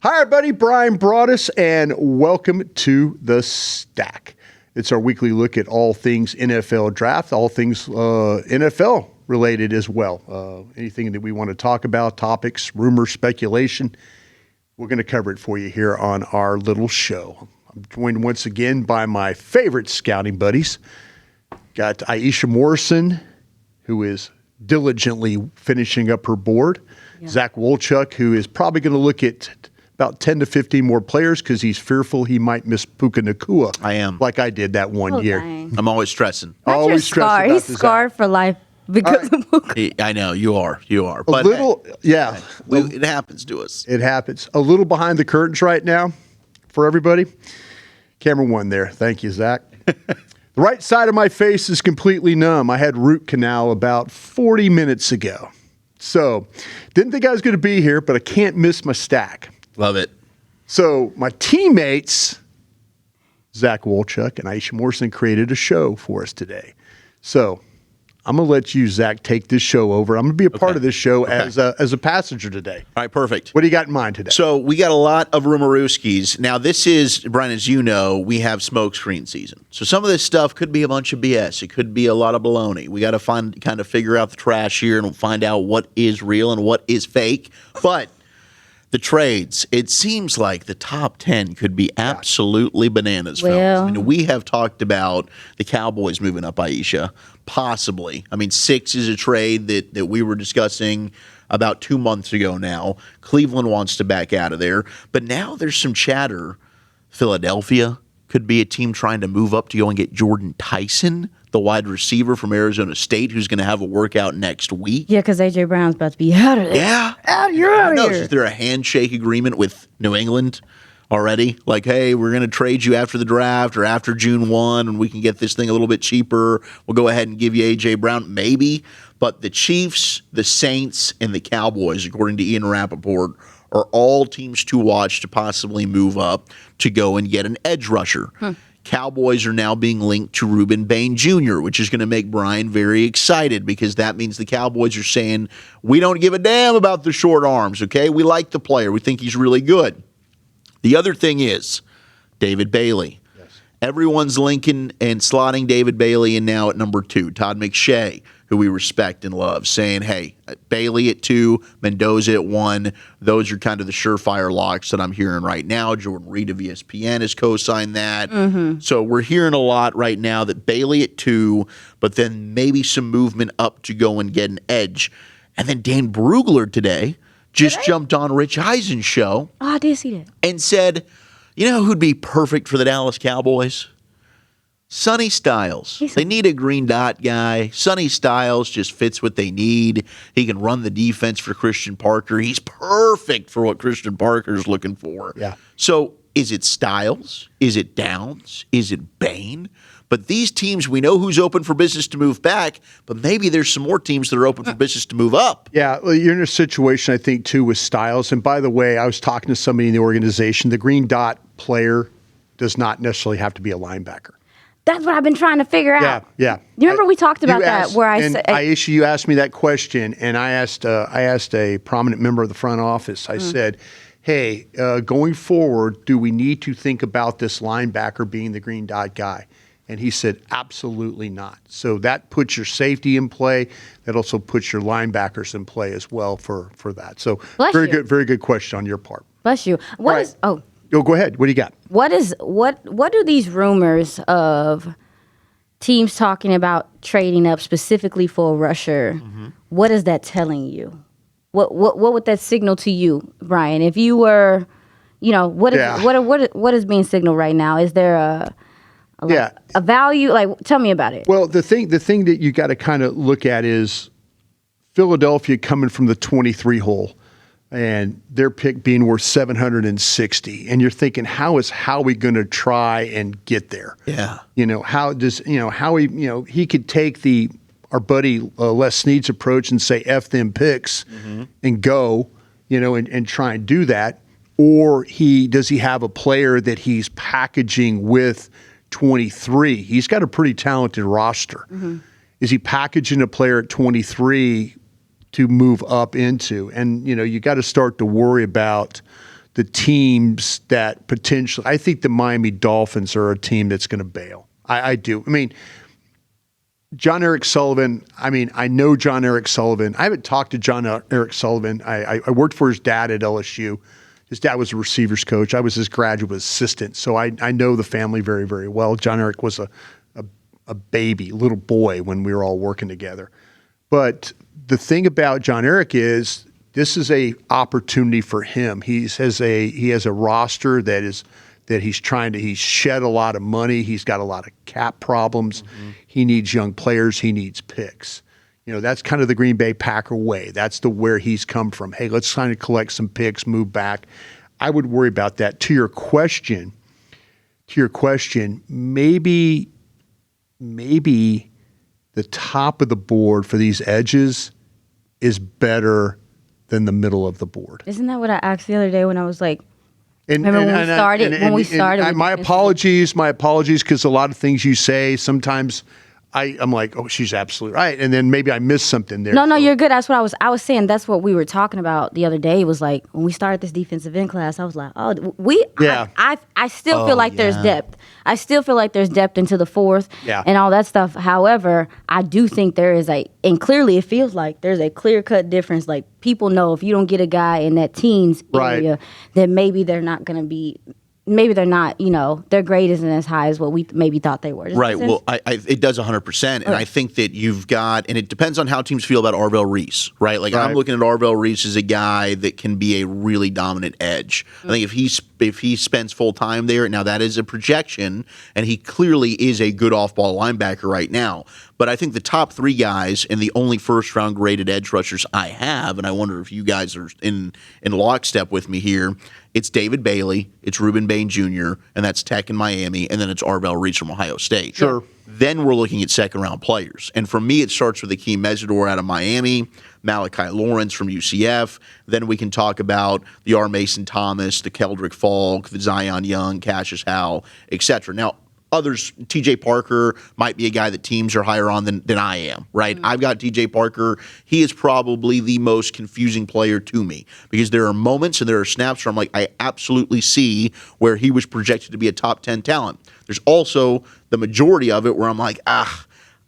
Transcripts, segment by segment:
Hi, everybody. Bryan Broaddus, and welcome to The Stack. It's our weekly look at all things NFL draft, all things NFL related as well. Anything that we want to talk about, topics, rumors, speculation, we're going to cover it for you here on our little show. I'm joined once again by my favorite scouting buddies. Got Iisha Morrison, who is diligently finishing up her board. Yeah. Zach Wolchuk, who is probably going to look at about 10 to 15 more players because he's fearful he might miss Puka Nacua. I am. Like I did that one year. Dang. I'm always stressing. Always stressing. He's scarred for life because of Puka. I know, you are. But a little, yeah. It happens to us. It happens. A little behind the curtains right now for everybody. Camera one there. Thank you, Zach. The right side of my face is completely numb. I had root canal about 40 minutes ago. So, didn't think I was going to be here, but I can't miss my stack. Love it. So my teammates, Zach Wolchuk and Iisha Morrison, created a show for us today. So I'm going to let you, Zach, take this show over. I'm going to be a part of this show as a passenger today. All right, perfect. What do you got in mind today? So we got a lot of rumorooskies. Now this is, Brian, as you know, we have smokescreen season. So some of this stuff could be a bunch of BS. It could be a lot of baloney. We got to kind of figure out the trash here and find out what is real and what is fake. But the trades, it seems like the top 10 could be absolutely bananas. Well, I mean, we have talked about the Cowboys moving up, Iisha, possibly. I mean, 6 is a trade that we were discussing about 2 months ago now. Cleveland wants to back out of there. But now there's some chatter. Philadelphia could be a team trying to move up to go and get Jordan Tyson, the wide receiver from Arizona State, who's going to have a workout next week. Yeah, because A.J. Brown's about to be out of there. Yeah. You're out of here. Is there a handshake agreement with New England already? Like, hey, we're going to trade you after the draft or after June 1, and we can get this thing a little bit cheaper. We'll go ahead and give you A.J. Brown. Maybe. But the Chiefs, the Saints, and the Cowboys, according to Ian Rappaport, are all teams to watch to possibly move up to go and get an edge rusher. Cowboys are now being linked to Ruben Bane Jr., which is going to make Brian very excited because that means the Cowboys are saying, we don't give a damn about the short arms, okay? We like the player. We think he's really good. The other thing is David Bailey. Yes. Everyone's linking and slotting David Bailey in now at number 2. Todd McShay, who we respect and love, saying, hey, Bailey at 2, Mendoza at 1. Those are kind of the surefire locks that I'm hearing right now. Jordan Reed of ESPN has co-signed that. Mm-hmm. So we're hearing a lot right now that Bailey at 2, but then maybe some movement up to go and get an edge. And then Dan Brugler today just jumped on Rich Eisen's show. Oh, I did see that. And said, you know who'd be perfect for the Dallas Cowboys? Sonny Styles. They need a green dot guy. Sonny Styles just fits what they need. He can run the defense for Christian Parker. He's perfect for what Christian Parker's looking for. Yeah. So is it Styles? Is it Downs? Is it Bane? But these teams, we know who's open for business to move back, but maybe there's some more teams that are open for business to move up. Yeah, well, you're in a situation, I think, too, with Styles. And by the way, I was talking to somebody in the organization. The green dot player does not necessarily have to be a linebacker. That's what I've been trying to figure out. Yeah. You remember we talked about that where I said, Iisha, you asked me that question, and I asked a prominent member of the front office. I said, hey, going forward, do we need to think about this linebacker being the green dot guy? And he said, absolutely not. So that puts your safety in play. That also puts your linebackers in play as well for that. So very good question on your part. Bless you. Go ahead. What do you got? What do these rumors of teams talking about trading up specifically for a rusher, what is that telling you? What would that signal to you, Brian? If you were, what is being signaled right now? Is there a value? Like, tell me about it. Well, the thing that you got to kind of look at is Philadelphia coming from the 23 hole. And their pick being worth 760, and you're thinking, how is Howie going to try and get there? Yeah, Howie, he could take our buddy Les Snead's approach and say F them picks and go, and try and do that, or does he have a player that he's packaging with 23? He's got a pretty talented roster. Is he packaging a player at 23? To move up into, and you got to start to worry about the teams that potentially, I think the Miami Dolphins are a team that's going to bail. I do. I mean, John Eric Sullivan, I know John Eric Sullivan. I haven't talked to John Eric Sullivan. I worked for his dad at LSU. His dad was a receivers coach. I was his graduate assistant. So I know the family very, very well. John Eric was a baby, little boy when we were all working together. But the thing about John Eric is this is a opportunity for him. He has a roster he's shed a lot of money. He's got a lot of cap problems. Mm-hmm. He needs young players. He needs picks. That's kind of the Green Bay Packer way. That's where he's come from. Hey, let's kind of collect some picks, move back. I would worry about that. To your question, maybe the top of the board for these edges is better than the middle of the board. Isn't that what I asked the other day when I was like, remember when we started? My apologies, because a lot of things you say, sometimes I'm like, oh, she's absolutely right. And then maybe I missed something there. No, you're good. That's what I was saying. That's what we were talking about the other day. It was like, when we started this defensive end class, I was like, I still feel like there's depth. I still feel like there's depth into the fourth and all that stuff. However, I do think there is and clearly it feels like there's a clear-cut difference. Like, people know if you don't get a guy in that teens area, then maybe they're not going to be – maybe they're not, their grade isn't as high as what we maybe thought they were. Right. Well, it does 100%. And I think that you've got, and it depends on how teams feel about Arvell Reese, right? Like, I'm looking at Arvell Reese as a guy that can be a really dominant edge. I think if he spends full time there, now that is a projection, and he clearly is a good off-ball linebacker right now. But I think the top three guys and the only first-round graded edge rushers I have, and I wonder if you guys are in lockstep with me here, it's David Bailey, it's Ruben Bane Jr., and that's Tech in Miami, and then it's Arvell Reese from Ohio State. Sure. Then we're looking at second-round players. And for me, it starts with Akeem Mesidor out of Miami, Malachi Lawrence from UCF. Then we can talk about the R. Mason Thomas, the Keldrick Falk, the Zion Young, Cassius Howell, etc. Now, others, TJ Parker might be a guy that teams are higher on than I am, right? Mm-hmm. I've got TJ Parker. He is probably the most confusing player to me because there are moments and there are snaps where I'm like, I absolutely see where he was projected to be a top 10 talent. There's also the majority of it where I'm like, I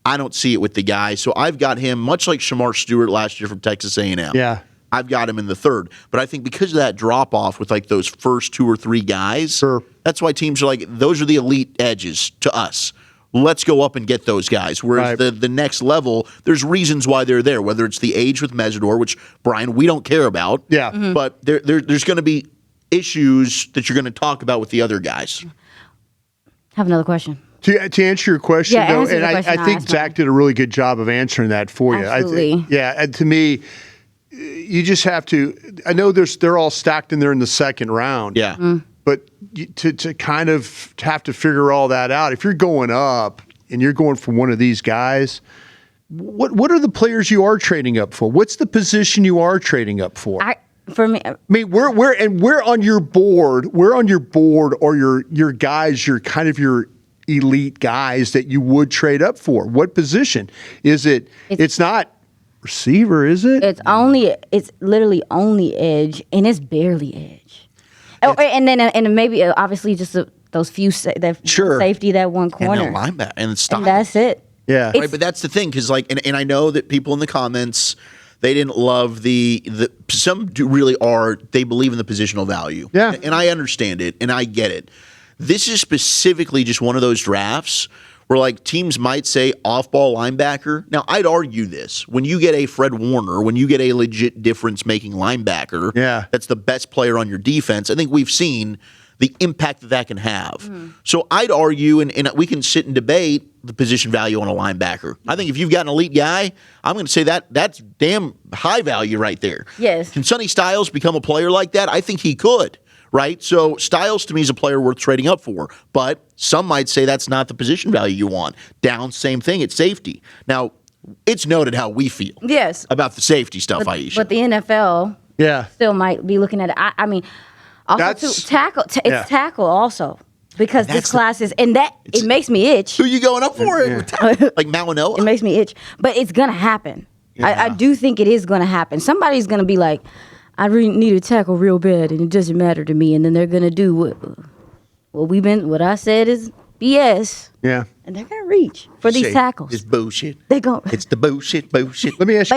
don't see it with the guy. So I've got him, much like Shamar Stewart last year from Texas A&M. Yeah. I've got him in the third. But I think because of that drop-off with like those first two or three guys, that's why teams are like, those are the elite edges to us. Let's go up and get those guys. Whereas the next level, there's reasons why they're there, whether it's the age with Mesidor, which, Brian, we don't care about. Yeah. Mm-hmm. But there's going to be issues that you're going to talk about with the other guys. I have another question. To answer your question, though, answer and I think Zach did a really good job of answering that for you. Absolutely. And to me, you just have to. I know they're all stacked in there in the second round. Yeah. Mm. But to kind of have to figure all that out, if you're going up and you're going for one of these guys, what are the players you are trading up for? What's the position you are trading up for? For me, I mean, we're on your board. We're on your board, or your guys. Your kind of your elite guys that you would trade up for. What position is it? It's not receiver, is it? It's literally only edge, and it's barely edge. And maybe obviously just those few safety, that one corner, and linebacker, and Styles. And that's it. Yeah, right. But that's the thing, because and I know that people in the comments, they didn't love the some do really are. They believe in the positional value. Yeah, and I understand it, and I get it. This is specifically just one of those drafts where like teams might say off-ball linebacker. Now, I'd argue this. When you get a Fred Warner, when you get a legit difference-making linebacker, that's the best player on your defense, I think we've seen the impact that can have. Mm. So I'd argue, and we can sit and debate the position value on a linebacker. I think if you've got an elite guy, I'm going to say that's damn high value right there. Yes. Can Sonny Styles become a player like that? I think he could. Right? So Styles to me is a player worth trading up for, but some might say that's not the position value you want. Down, same thing, it's safety. Now, it's noted how we feel about the safety stuff, Iisha. But the NFL still might be looking at it. I mean, also tackle, it's tackle also. Because this class is, and it makes me itch. Who are you going up for? Like Malinella? It makes me itch. But it's going to happen. I do think it is going to happen. Somebody's going to be like, I really need a tackle real bad, and it doesn't matter to me. And then they're gonna do what I said is BS. Yeah. And they're gonna reach for these tackles. It's bullshit. They go. It's the bullshit. Let me ask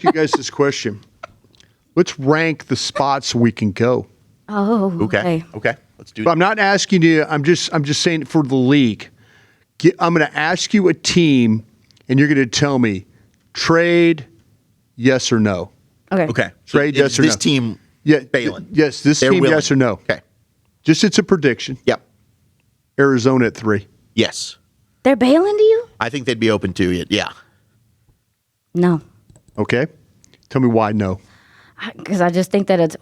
you guys this question. Let's rank the spots we can go. Oh, Okay. Let's do But that. I'm not asking you. I'm just saying for the league. I'm going to ask you a team, and you're going to tell me trade, yes or no. Okay. Trade, So yes is or this no. team Balin? Yes, this They're team, willing. yes or no. Okay. Just it's a prediction. Yep. Arizona at 3. Yes. they're bailing to you? I think they'd be open to it. Yeah. No, Okay. Tell me why no. because I just think that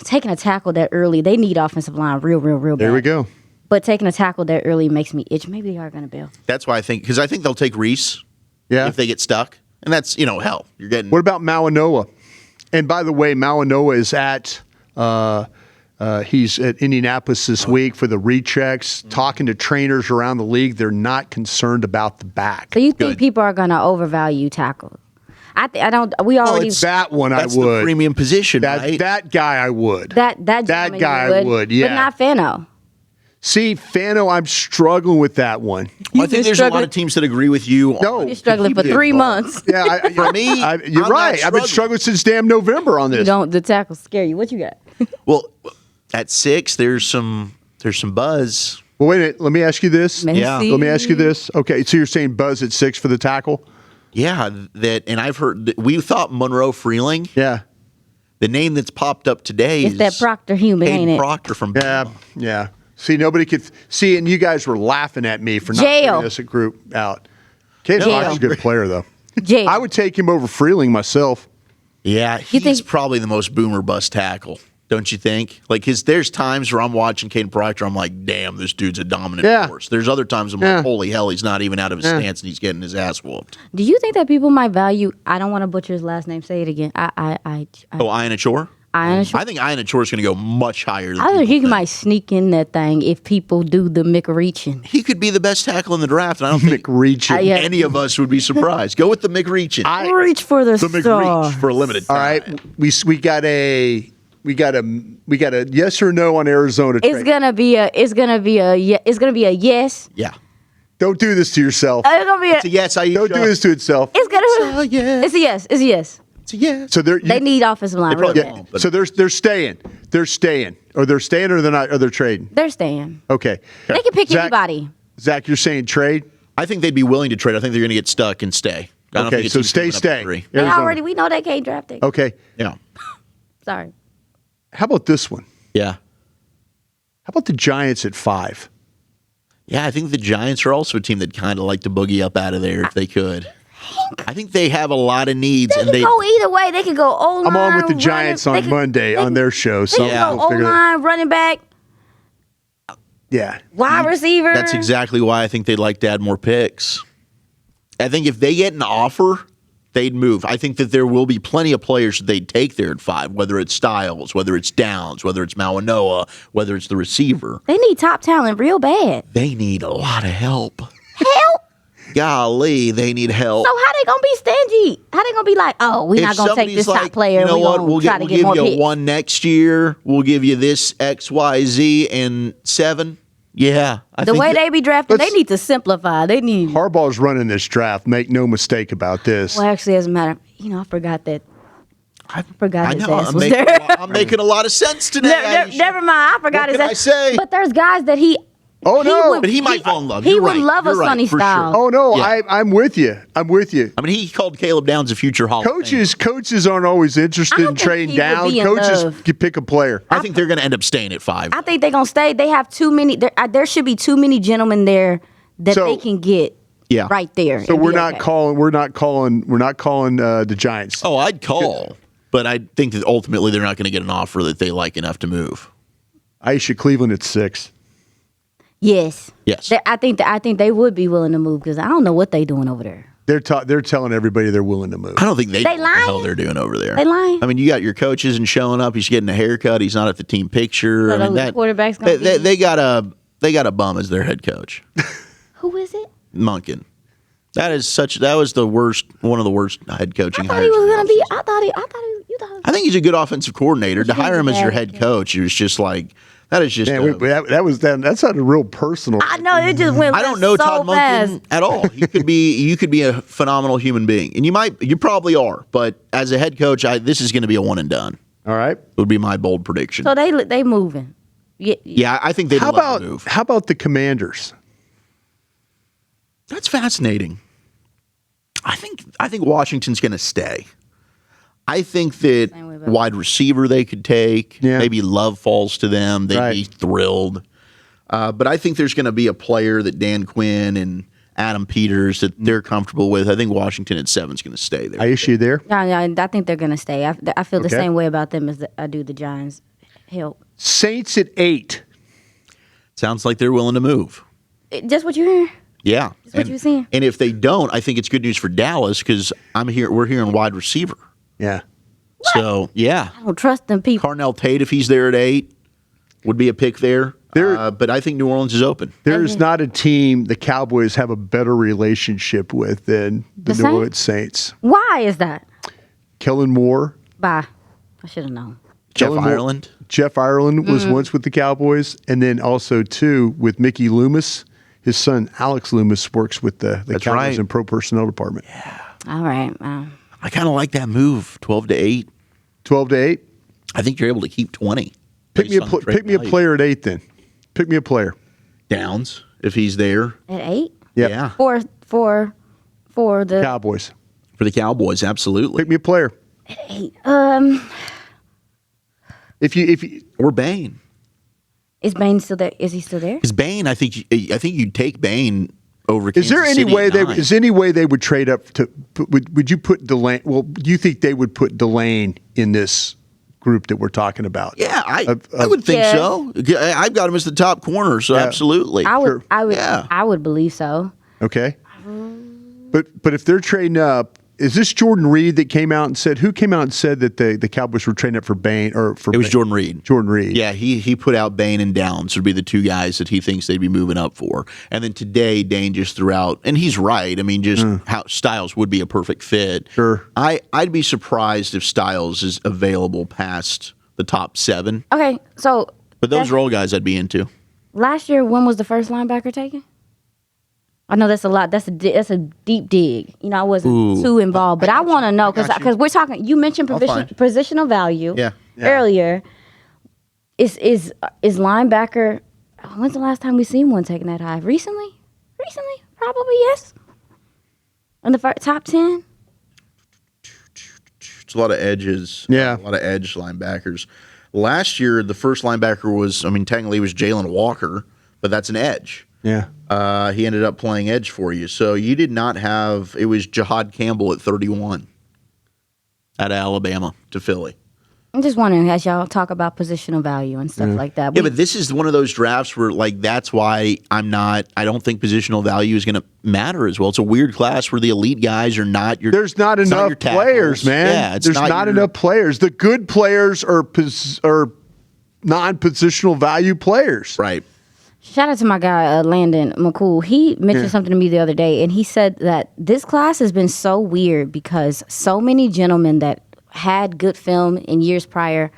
taking a tackle that early, they need offensive line real bad. There we go. But taking a tackle that early makes me itch. Maybe they are gonna bail. That's why I think they'll take Reese Yeah. if they get stuck, and that's hell. You're getting What about Mawanoa? And by the way, Mawanoa is at he's at Indianapolis this week for the rechecks, talking to trainers around the league. They're not concerned about the back. So you think people are gonna overvalue tackle? I don't. We already It's that one that's I would. the premium position, that right? that guy I would. that gentleman guy you I would, yeah. but not Fano. See, Fano, I'm struggling with that one. I think there's a lot struggling- of teams that agree with you. No. You're struggling for keep it 3 involved. months. Yeah, For me, you're I'm not right. I've been struggling since damn November on You this. don't. The tackles scare you. What you got? Well, at 6, there's some buzz. Well, wait a minute. Let me ask you this. Yeah. Messi. Let me ask you this. Okay, so you're saying Buzz at 6 for the tackle? Yeah, and I've heard that we thought Monroe Freeling. Yeah. The name that's popped up today It's is that Proctor human, Hayden ain't it? Proctor from Yeah, yeah. See, nobody could see, and you guys were laughing at me for not Jail. putting this group out. Kaelon Black's a good player, though. Jail. I would take him over Freeling myself. Yeah, he's think- probably the most boomer bust tackle, don't you think? Like there's times where I'm watching Caden Proctor, I'm like, damn, this dude's a dominant Yeah. force. There's other times I'm Yeah. like, holy hell, he's not even out of his Yeah. stance and he's getting his ass whooped. Do you think that people might value? I don't want to butcher his last name. Say it again. Ian Achor? I think Ian Achor is going to go much higher than think people he think. might sneak in that thing if people do the McReaching. He could be the best tackle in the draft, and I don't think McReaching. Yeah. any of us would be surprised. Go with the McReaching. Reach for the, The star. McReach for a limited time. All right, we got a yes or no on Arizona. It's trade. gonna be a yes. Yeah. Don't do this to yourself. It's gonna be a. So yes, I Don't do this to itself. It's gonna. yes. It's a yes. It's a yes. It's a yes. So They need offensive line. They Real probably bad. won't. But- So they're staying. They're staying, or they're not, or they're trading. They're staying. Okay. They can pick Zach- anybody. Zach, you're saying trade? I think they'd be willing to trade. I think they're going to get stuck and stay. I don't Okay, think a so team's giving up stay. 3. They Arizona. already. We know they can't draft it. Okay. Yeah. Sorry. How about this one? Yeah. How about the Giants at 5? Yeah, I think the Giants are also a team that kind of like to boogie up out of there if they could. I think they have a lot of needs, They and can go either way. They could go O line. I'm on with the Giants on Monday on their show. They So can Yeah. go we'll O figure that- line, running back, Yeah. wide receiver. that's exactly why I think they'd like to add more picks. I think if they get an offer, they'd move. I think that there will be plenty of players that they'd take there at 5, whether it's Styles, whether it's Downs, whether it's Mawanoa, whether it's the receiver. They need top talent real bad. They need a lot of help. Help. Golly, they need help. So how they gonna be stingy? How they gonna be like, oh, we're not gonna take this top player. You know we what? gonna We'll try to we'll get give more you picks. 1 next year. We'll give you this X, Y, Z, and 7. Yeah, I The think way that- they be drafting, they Let's- need to simplify. They need. Harbaugh's running this draft. Make no mistake about this. Well, actually, it doesn't matter. You know, I forgot that. I forgot I his know. ass I'm was making, there. I'm making a lot of sense today. Iisha. Never mind. I forgot What his can I ass. say? But there's guys that he. Oh, no. But he might fall in love. He You're would right. love You're a right, Sonny for sure. Styles. Oh no, Yeah. I'm with you. I'm with you. I mean, he called Caleb Downs a future Hall of Famer. Coaches aren't always I interested don't in think trading he would down. be in Coaches love. can pick a player. I think they're going to end up staying at 5. I think they're gonna stay. They have too many. There should be too many gentlemen there that So- they can get. Yeah. Right there. So and we're be not okay. calling. We're not calling the Giants. Oh, I'd call. But I think that ultimately they're not going to get an offer that they like enough to move. Iisha Cleveland at 6. Yes. Yes. I think they would be willing to move because I don't know what they doing over there. They're telling everybody they're willing to move. I don't think they know what the lying? hell they're doing over there. They lying? I mean, you got your coaches and showing up. He's getting a haircut. He's not at the team picture. So I mean, the that quarterback's gonna they got a bum as their head coach, Who is it? Monken. That was one of the worst head coaching I thought hires. he was in the gonna be. offseason. You thought. I think he's a good offensive coordinator. To Which hire him means as your bad, head coach, it was just like that is just. Man, that sounded real personal. I know it just went. I don't know so Todd fast. Monken at all. You could be a phenomenal human being, and you probably are. But as a head coach, this is going to be a one and done. All right. Would be my bold prediction. So they moving. Yeah, I think they'd love to move. How about the Commanders? That's fascinating. I think Washington's going to stay. I think that wide receiver they could take. Yeah. Maybe Love falls to them. They'd be thrilled. But I think there's going to be a player that Dan Quinn and Adam Peters that they're comfortable with. I think Washington at 7 is going to stay there. Iisha, you there? Yeah, I think they're gonna stay. I feel the Okay. same way about them as I do the Giants. Help. Saints at 8. Sounds like they're willing to move. Just what you hear. Yeah. That's what you're saying. And if they don't, I think it's good news for Dallas because we're hearing wide receiver. Yeah. So, yeah. I don't trust them people. Carnell Tate, if he's there at 8, would be a pick there. But I think New Orleans is open. There is not a team the Cowboys have a better relationship with than the New Orleans Saints. Why is that? Kellen Moore. Bye. I should have known. Jeff Kellen Moore- Ireland. Jeff Ireland was once with the Cowboys, and then also, too, with Mickey Loomis. His son, Alex Loomis, works with the Cowboys right. and Pro Personnel Department. All right. I kind of like that move, 12 to 8. 12 to 8. I think you're able to keep 20. Pick me based on the trade pick me a value. player at 8 then. Pick me a player. Downs, if he's there. At 8? Yep. Yeah. For the Cowboys. For the Cowboys, absolutely. Pick me a player. 8. If you Or Bane. Is Bane still there? Is he still there? Because Bane, I think you'd take Bane over is there Kansas any City way at 9. is there any way they would trade up to would you put Delane? Well, do you think they would put Delane in this group that we're talking about? Yeah, I would think Yeah. so. I've got him as the top corner, so absolutely. I would. Yeah. I would believe so. Okay. But if they're trading up, is this Jordan Reed that came out and said? Who came out and said that the Cowboys were trading up for Bane or for? It was Bane? Jordan Reed. Jordan Reed. Yeah, he put out Bane and Downs would be the two guys that he thinks they'd be moving up for. And then today, Dane just threw out, and he's right. I mean, just how Styles would be a perfect fit. Sure. I'd be surprised if Styles is available past the top 7. Okay, so But those are all guys I'd be into. last year, when was the first linebacker taken? I know that's a lot. That's a deep dig. You know, I wasn't too involved, but I want to know because we're talking. You mentioned positional value Yeah. earlier. Is linebacker? When's the last time we seen one taken that high? Recently, probably yes. In the top 10. It's a lot of edges. Yeah. A lot of edge linebackers. Last year, the first linebacker was technically it was Jalen Walker, but that's an edge. Yeah. He ended up playing edge for you. So you did not have, it was Jahad Campbell at 31 out of Alabama to Philly. I'm just wondering as y'all talk about positional value and stuff like that. Yeah, but this is one of those drafts where, that's why I don't think positional value is going to matter as well. It's a weird class where the elite guys are not your. There's not it's enough your tackles. players, man. Yeah, it's There's not enough players. The good players are non-positional value players. Right. Shout out to my guy, Landon McCool. He mentioned something to me the other day, and he said that this class has been so weird because so many gentlemen that had good film in years prior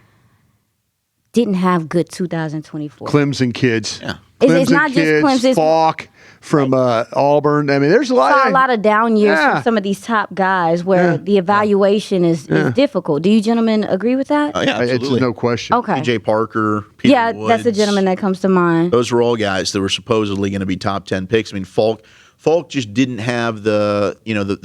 didn't have good 2024. Clemson kids. Yeah. It's not just Clemson, it's- Falk from Auburn. I mean, there's a lot of down years from some of these top guys where the evaluation is difficult. Do you gentlemen agree with that? Oh, yeah, absolutely. It's no question. Okay. PJ Parker, Peter Yeah, that's the Woods. gentleman that comes to mind. Those were all guys that were supposedly going to be top 10 picks. I mean, Falk just didn't have the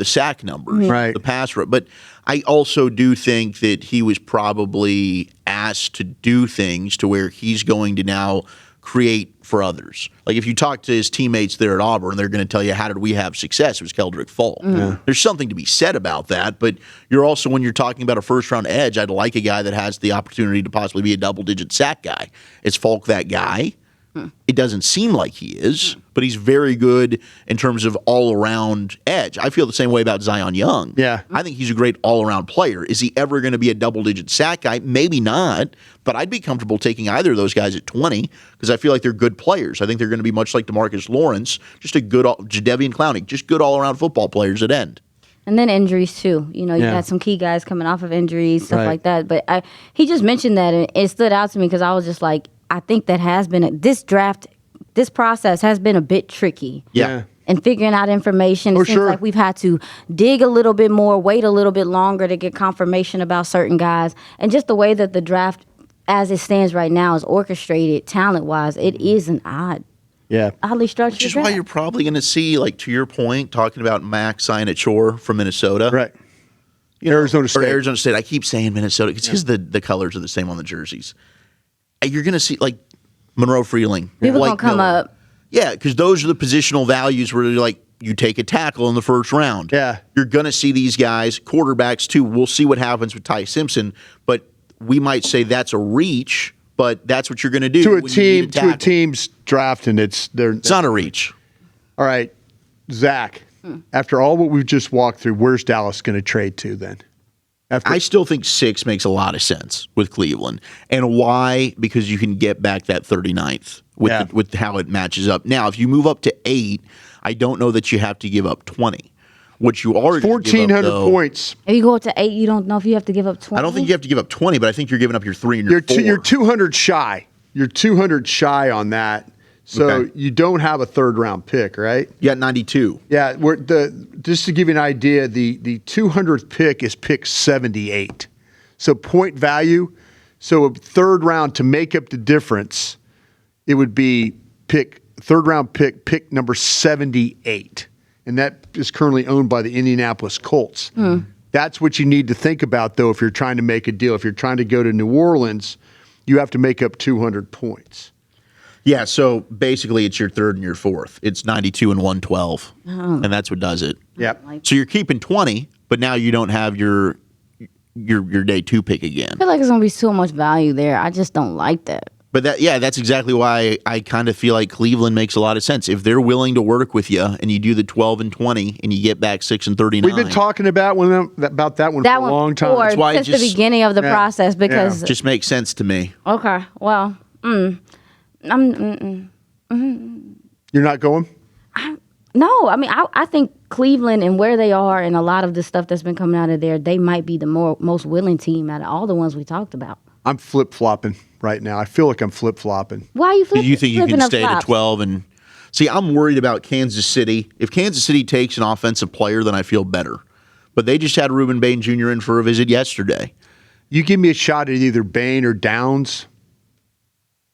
sack numbers, Right. the pass rush. But I also do think that he was probably asked to do things to where he's going to now create for others. Like if you talk to his teammates there at Auburn, they're going to tell you, how did we have success? It was Keldrick Falk. There's something to be said about that, but you're also, when you're talking about a first-round edge, I'd like a guy that has the opportunity to possibly be a double-digit sack guy. Is Falk that guy? It doesn't seem like he is, but he's very good in terms of all-around edge. I feel the same way about Zion Young. Yeah. I think he's a great all-around player. Is he ever going to be a double-digit sack guy? Maybe not, but I'd be comfortable taking either of those guys at 20 because I feel like they're good players. I think they're going to be much like DeMarcus Lawrence, just a good Jadeveon Clowney, just good all-around football players at end. And then injuries too. You got some key guys coming off of injuries, stuff Right. like that. But he just mentioned that, and it stood out to me because I was just like, I think that has been this process has been a bit tricky. Yeah. And figuring out information, it seems like we've had to dig a little bit more, wait a little bit longer to get confirmation about certain guys, and just the way that the draft, as it stands right now, is orchestrated talent-wise, it is an oddly structured Which is draft. why you're probably going to see, like, to your point, talking about Max Sign-Chore from Minnesota. Right. Arizona State. Or Arizona State. I keep saying Minnesota because the colors are the same on the jerseys. You're going to see, like, Monroe Freeling. People Blake gonna come Miller. up. Yeah, because those are the positional values where, like, you take a tackle in the first round. Yeah. You're going to see these guys, quarterbacks too. We'll see what happens with Ty Simpson, but we might say that's a reach, but that's what you're going to do To a when you need team, to a tackle. team's draft, and it's not a reach. All right, Zach. After all what we've just walked through, where's Dallas going to trade to then? I still think 6 makes a lot of sense with Cleveland. And why? Because you can get back that 39th with how it matches up. Now, if you move up to 8, I don't know that you have to give up 20. What you are 1,400 points. If you go up to 8, you don't know if you have to give up 20. I don't think you have to give up 20, but I think you're giving up your 3 and your 4. You're 200 shy. You're 200 shy on that. So you don't have a third-round pick, right? You got 92. Yeah. Just to give you an idea, the 200th pick is pick 78. So point value. So a third round to make up the difference, it would be third round pick number 78. And that is currently owned by the Indianapolis Colts. That's what you need to think about, though, if you're trying to make a deal. If you're trying to go to New Orleans, you have to make up 200 points. Yeah, so basically it's your 3rd and your 4th. It's 92 and 112, and that's what does it. Yep. So you're keeping 20, but now you don't have your day 2 pick again. I feel like there's going to be so much value there. I just don't like that. But that's exactly why I kind of feel like Cleveland makes a lot of sense. If they're willing to work with you and you do the 12 and 20 and you get back 6 and 39. We've been talking about that one for a long time. That's why since the beginning of the process because just makes sense to me. Okay, well, You're not going? no. I mean, I think Cleveland and where they are and a lot of the stuff that's been coming out of there, they might be the most willing team out of all the ones we talked about. I'm flip-flopping right now. I feel like I'm flip-flopping. Why are you flipping? Do you think you flipping can up stay flops? to 12 and see? I'm worried about Kansas City. If Kansas City takes an offensive player, then I feel better. But they just had Reuben Bane Jr. in for a visit yesterday. You give me a shot at either Bane or Downs,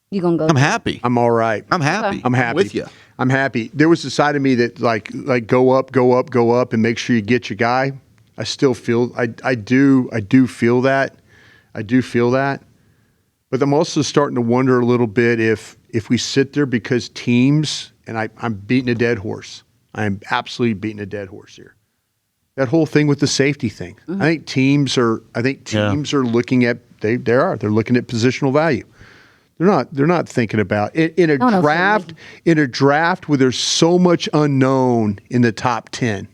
You gonna go? I'm happy. I'm all right. I'm happy. I'm happy. with you. I'm happy. There was a side of me that like go up, and make sure you get your guy. I still feel I do feel that. I do feel that. But I'm also starting to wonder a little bit if we sit there because teams, and I'm beating a dead horse. I'm absolutely beating a dead horse here. That whole thing with the safety thing. I think teams are looking at they're looking at positional value. They're not thinking about it in a draft. In a draft where there's so much unknown in the top 10.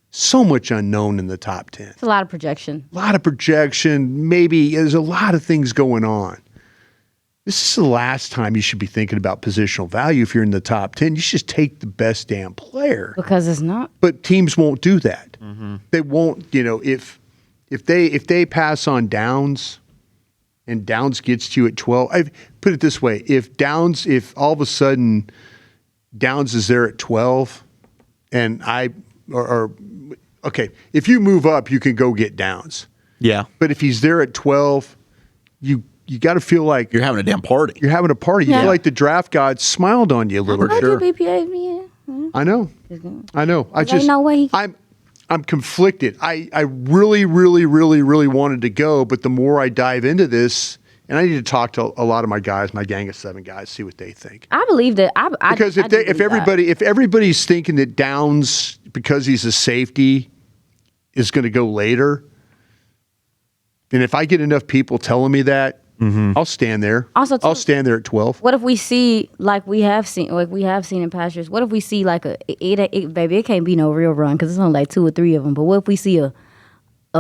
So much unknown in the top 10. It's a lot of projection. A lot of projection. Maybe there's a lot of things going on. This is the last time you should be thinking about positional value if you're in the top 10. You should just take the best damn player. Because it's not. But teams won't do that. They won't, if they pass on Downs and Downs gets to you at 12, I put it this way, if all of a sudden Downs is there at 12 and if you move up, you can go get Downs. Yeah. But if he's there at 12, you got to feel like You're having a damn party. you're having a party. You Yeah. feel like the draft gods smiled on you a little bit. Sure. BPA, yeah. I know. No way I'm conflicted. I really, really, really, really wanted to go, but the more I dive into this, and I need to talk to a lot of my guys, my gang of 7 guys, see what they think. I believe that. Because if everybody's thinking that Downs, because he's a safety, is going to go later, and if I get enough people telling me that, I'll stand there. Also, I'll stand there at 12. What if we see like we have seen in past years? What if we see like baby? It can't be no real run because it's only like 2 or 3 of them. But what if we see a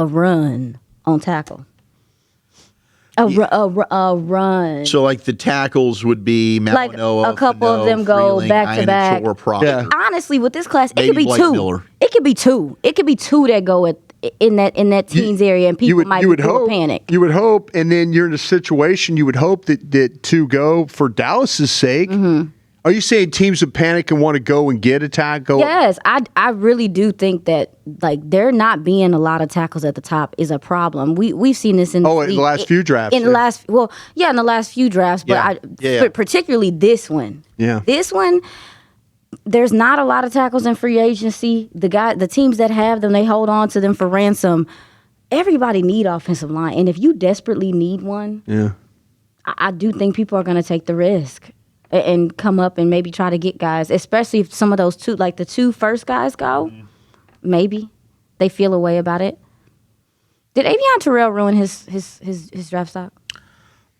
run on tackle? A run. So like the tackles would be Like Malinois, a couple of Fano, them go Freeling, back to back. Iisha, or Proctor. Yeah. Honestly, with this class, it Maybe could be Blake 2. Miller. It could be 2. It could be 2 that go in that teens area, and people might be hope, panic. You would hope, and then you're in a situation. You would hope that 2 go for Dallas's sake. Mm-hmm. Are you saying teams would panic and want to go and get a tackle? Yes, I really do think that like there not being a lot of tackles at the top is a problem. We've seen this in the in the last few drafts. in the last few drafts, but Yeah. particularly this one. Yeah. This one, there's not a lot of tackles in free agency. The teams that have them, they hold on to them for ransom. Everybody need offensive line, and if you desperately need one, Yeah. I do think people are going to take the risk and come up and maybe try to get guys, especially if some of those 2, like the 2 first guys go, maybe they feel a way about it. Did Avion Terrell ruin his draft stock?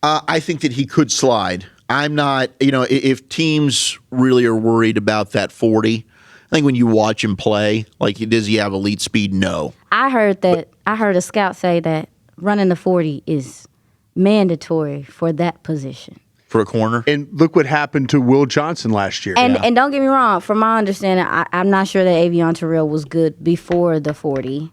I think that he could slide. I'm not, if teams really are worried about that 40, I think when you watch him play, like, does he have elite speed? No. I heard a scout say that running the 40 is mandatory for that position. For a corner? And look what happened to Will Johnson last year. And don't get me wrong, from my understanding, I'm not sure that Avion Terrell was good before the 40.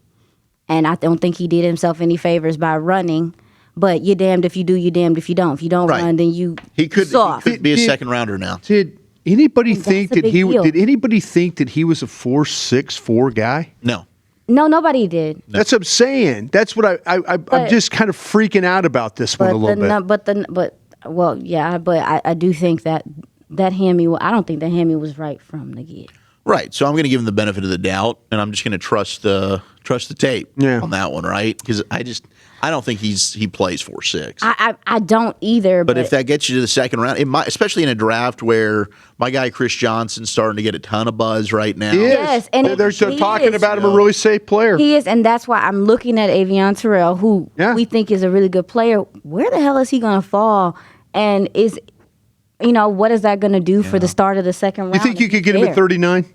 And I don't think he did himself any favors by running. But you're damned if you do, you're damned if you don't. If you don't run, then he could soft. be a second rounder now. Did anybody think a that big he deal. did anybody think that he was a 4.64 guy? No. No, nobody did. That's what I'm saying. That's what I'm just kind of freaking out about this one a little bit. But I do think that Hammy, I don't think that Hammy was right from the get. Right. So I'm going to give him the benefit of the doubt, and I'm just going to trust the tape on that one, right? Because I don't think he plays 4.6. I don't either. But if that gets you to the second round, it might, especially in a draft where my guy Chris Johnson's starting to get a ton of buzz right now. Yes, and they're talking about him a really safe player. He is, and that's why I'm looking at Avion Terrell, who we think is a really good player. Where the hell is he going to fall? And what is that going to do for the start of the second round? You think you could get him at 39?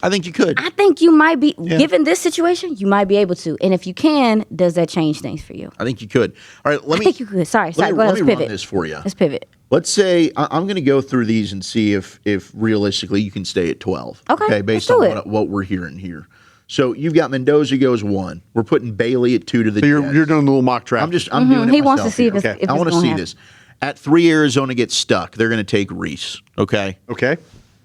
I think you could. I think you might be, given this situation, you might be able to. And if you can, does that change things for you? I think you could. All right, I think you could. Sorry. Go ahead. Let Let's me pivot. run this for you. Let's pivot. Let's say I'm going to go through these and see if realistically you can stay at 12. Okay, Based let's do on it. what we're hearing here. So you've got Mendoza goes 1. We're putting Bailey at 2 to the So Jets. you're doing a little mock draft. I'm doing it He wants to myself see here. if it's I want to gonna see happen. this. At 3, Arizona gets stuck. They're going to take Reese. Okay. Okay.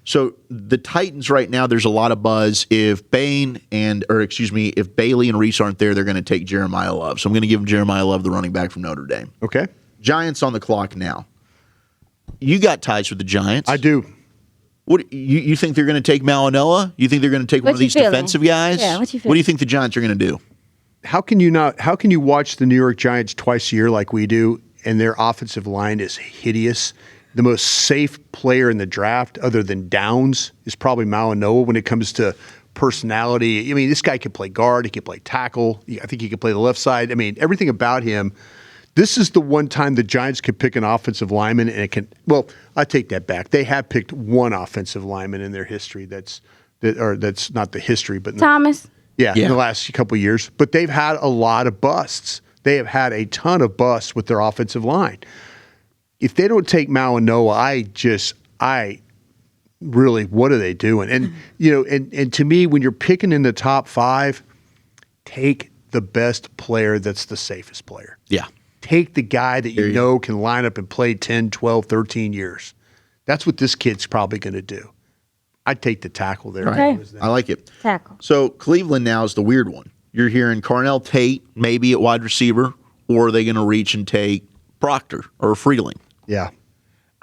So the Titans right now, there's a lot of buzz. If Bane if Bailey and Reese aren't there, they're going to take Jeremiah Love. So I'm going to give them Jeremiah Love, the running back from Notre Dame. Okay. Giants on the clock now. You got ties with the Giants. I do. What you think they're going to take Malinois? You think they're going to take one of these defensive guys? Yeah, what you What do feeling? you think the Giants are going to do? How can you watch the New York Giants twice a year like we do, and their offensive line is hideous? The most safe player in the draft, other than Downs, is probably Malinois when it comes to personality. I mean, this guy can play guard. He can play tackle. I think he can play the left side. I mean, everything about him. This is the one time the Giants could pick an offensive lineman, and it can. Well, I take that back. They have picked one offensive lineman in their history. That's not the history, but Thomas? in the last couple of years. But they've had a lot of busts. They have had a ton of busts with their offensive line. If they don't take Malinois, I really, what are they doing? And and to me, when you're picking in the top 5, take the best player that's the safest player. Yeah. Take the guy that you know can line up and play 10, 12, 13 years. That's what this kid's probably going to do. I'd take the tackle there. Okay. I like it. Tackle. So Cleveland now is the weird one. You're hearing Carnell Tate maybe at wide receiver, or are they going to reach and take Proctor or Freeling? Yeah.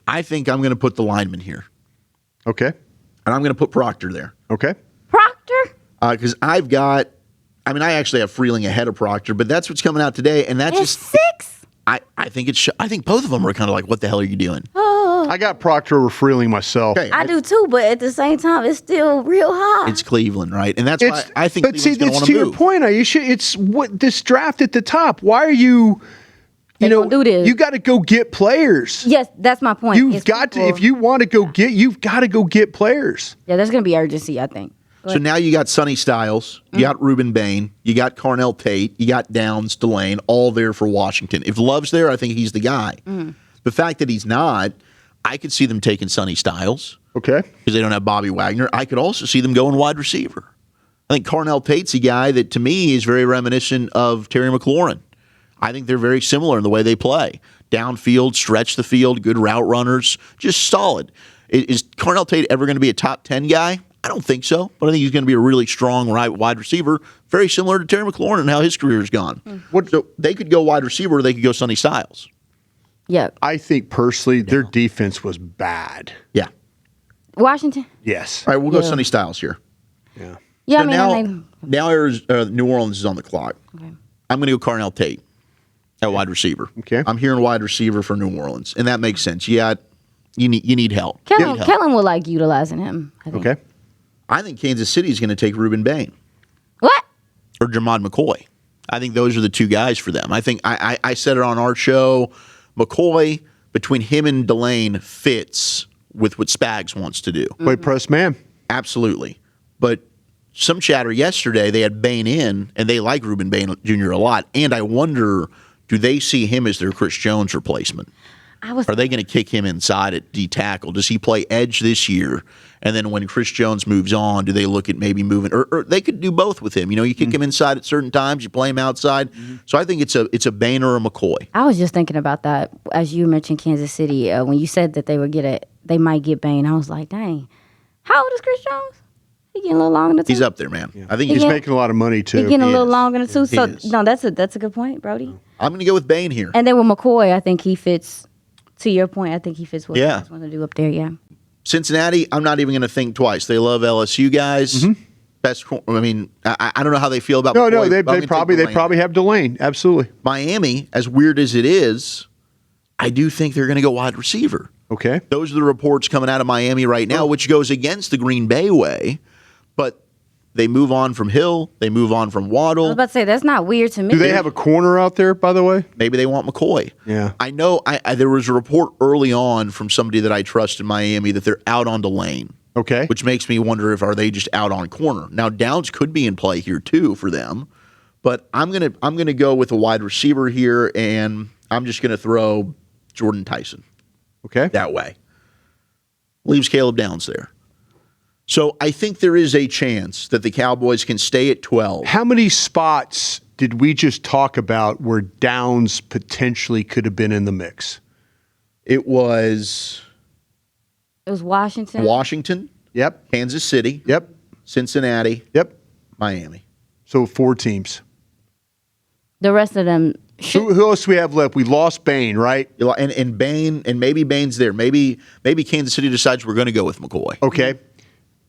I think I'm going to put the lineman here, Okay. and I'm going to put Proctor there. Okay. Proctor? Because I actually have Freeling ahead of Proctor, but that's what's coming out today, and that's It's just 6? I think I think both of them are kind of like, what the hell are you doing? I got Proctor over Freeling myself. Okay, I do too, but at the same time, it's still real high. it's Cleveland, right? And that's why I think But see, Cleveland's going to it's want to to your move. point, Iisha. It's what this draft at the top. Why are you They don't do this. You got to go get players. Yes, that's my point. You've got to, if you want to go get, you've got to go get players. Yeah, there's going to be urgency, I think. So now you got Sonny Styles, you got Ruben Bane, you got Carnell Tate, you got Downs, Delane, all there for Washington. If Love's there, I think he's the guy. The fact that he's not, I could see them taking Sonny Styles. Okay. Because they don't have Bobby Wagner. I could also see them going wide receiver. I think Carnell Tate's a guy that, to me, is very reminiscent of Terry McLaurin. I think they're very similar in the way they play. Downfield, stretch the field, good route runners, just solid. Is Carnell Tate ever going to be a top 10 guy? I don't think so, but I think he's going to be a really strong wide receiver, very similar to Terry McLaurin and how his career has gone. So they could go wide receiver or they could go Sonny Styles. Yeah. I think personally their defense was bad. Yeah. Washington? Yes. All right, we'll go Sonny Styles here. Yeah. Yeah, So now New Orleans is on the clock. Okay. I'm going to go Carnell Tate at wide receiver. Okay. I'm hearing wide receiver for New Orleans, and that makes sense. You need help. Kellen would like utilizing him, I think. Okay. I think Kansas City is going to take Ruben Bane What? or Jamad McCoy. I think those are the two guys for them. I think I said it on our show. McCoy, between him and Delane, fits with what Spags wants to do. Play press man. Absolutely. But some chatter yesterday, they had Bane in, and they like Ruben Bane Jr. a lot. And I wonder, do they see him as their Chris Jones replacement? Are they going to kick him inside at D tackle? Does he play edge this year? And then when Chris Jones moves on, do they look at maybe moving? Or they could do both with him. You kick him inside at certain times, you play him outside. So I think it's a Bane or a McCoy. I was just thinking about that as you mentioned Kansas City when you said that they might get Bane. I was like, dang, how old is Chris Jones? He getting a little long in the tooth. He's up there, man. Yeah. I think He's making a lot of money too. He's getting a little long in the tooth. So is. no, that's a good point, Brody. I'm going to go with Bane here. And then with McCoy, I think he fits. To your point, I think he fits what he want to do up there. Yeah. Cincinnati, I'm not even going to think twice. They love LSU guys. Best. I mean, I don't know how they feel about. No, McCoy, they probably have Delane. Absolutely. Miami, as weird as it is, I do think they're going to go wide receiver. Okay. Those are the reports coming out of Miami right now, which goes against the Green Bay way. But they move on from Hill. They move on from I was Waddle. about to say that's not weird to me. Do they have a corner out there, by the way? Maybe they want McCoy. Yeah. I know there was a report early on from somebody that I trust in Miami that they're out on Delane. Okay. Which makes me wonder if are they just out on corner. Now Downs could be in play here too for them. But I'm gonna go with a wide receiver here, and I'm just gonna throw Jordan Tyson. Okay. That way. Leaves Caleb Downs there. So I think there is a chance that the Cowboys can stay at 12. How many spots did we just talk about where Downs potentially could have been in the mix? It was Washington. Yep. Kansas City. Yep. Cincinnati. Yep. Miami. So 4 teams. The rest of them. Who else do we have left? We lost Bane, right? And Bane, and maybe Bane's there. Maybe Kansas City decides we're going to go with McCoy. Okay.